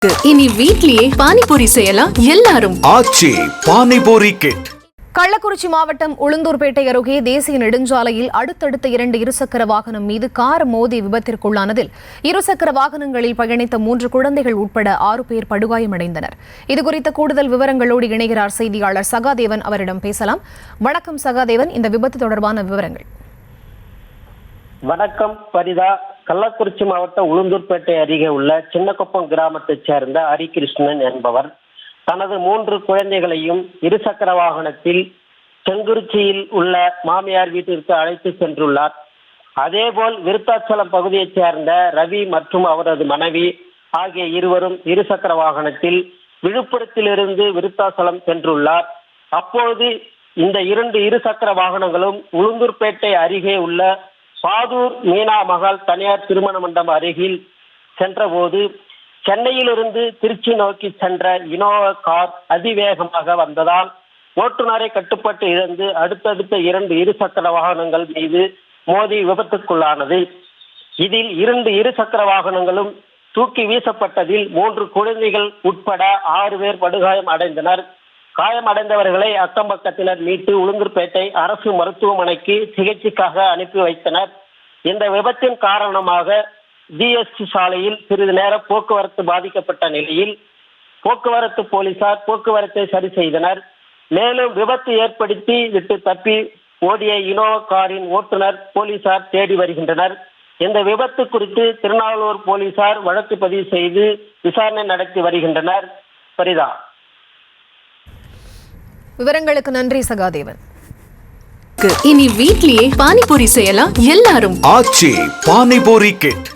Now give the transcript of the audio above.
இனி வீட்லயே பானிபூரி செய்யலாம் எல்லாரும். ஆச்சி பானிபூரி கிட். கள்ளக்குறிச்சி மாவட்டம் உளுந்தூர்பேட்டை அருகே தேசிய நெடுஞ்சாலையில் அடுத்தடுத்த 2 இருசக்கர வாகனம் மீது கார் மோதி விபத்திற்குள்ளானதில் இருசக்கர வாகனங்களில் பயணித்த 3 குழந்தைகள் உட்பட 6 பேர் படுகாயமடைந்தனர். இதுகுறித்த கூடுதல் விவரங்களோடு இணைகிறார் செய்தியாளர் சகாதேவன். அவரிடம் பேசலாம். வணக்கம் சகாதேவன், இந்த விபத்து தொடர்பான விவரங்கள். வணக்கம் பரிதா. கள்ளக்குறிச்சி மாவட்டம் உளுந்தூர்பேட்டை அருகே உள்ள சின்னக்குப்பம் கிராமத்தைச் சேர்ந்த ஹரிகிருஷ்ணன் என்பவர் தனது 3 குழந்தைகளையும் இருசக்கர வாகனத்தில் செங்குறிச்சியில் உள்ள மாமியார் வீட்டிற்கு அழைத்து சென்றுள்ளார். அதேபோல் விருத்தாச்சலம் பகுதியைச் சேர்ந்த ரவி மற்றும் அவரது மனைவி ஆகிய இருவரும் இருசக்கர வாகனத்தில் விழுப்புரத்திலிருந்து விருத்தாச்சலம் சென்றுள்ளார். அப்போது இந்த 2 இருசக்கர வாகனங்களும் உளுந்தூர்பேட்டை அருகே உள்ள பாதூர் மீனா மகால் தனியார் திருமண மண்டபம் அருகில் சென்றபோது சென்னையிலிருந்து திருச்சி நோக்கி சென்ற இனோவா கார் அதிவேகமாக வந்ததால் ஓட்டுநரை கட்டுப்பாட்டு இழந்து அடுத்தடுத்த 2 இருசக்கர வாகனங்கள் மீது மோதி விபத்துக்குள்ளானது. இதில் 2 இருசக்கர வாகனங்களும் தூக்கி வீசப்பட்டதில் 3 குழந்தைகள் உட்பட 6 பேர் படுகாயம் அடைந்தனர். காயமடைந்தவர்களை அக்கம் பக்கத்தினர் மீட்டு உளுந்தூர்பேட்டை அரசு மருத்துவமனைக்கு சிகிச்சைக்காக அனுப்பி வைத்தனர். இந்த விபத்தின் காரணமாக ஜிஎஸ்டி சாலையில் சிறிது நேரம் போக்குவரத்து பாதிக்கப்பட்ட நிலையில் போக்குவரத்து போலீசார் போக்குவரத்தை சரி செய்தனர். மேலும் விபத்து ஏற்படுத்தி விட்டு தப்பி ஓடிய இனோவா காரின் ஓட்டுநர் போலீசார் தேடி வருகின்றனர். இந்த விபத்து குறித்து திருநாவலூர் போலீசார் வழக்கு பதிவு செய்து விசாரணை நடத்தி வருகின்றனர். பரிதா, விவரங்களுக்கு நன்றி சகாதேவன். இனி வீட்லயே பானிபூரி செய்யலாம் எல்லாரும். ஆச்சி பானிபூரி கிட்.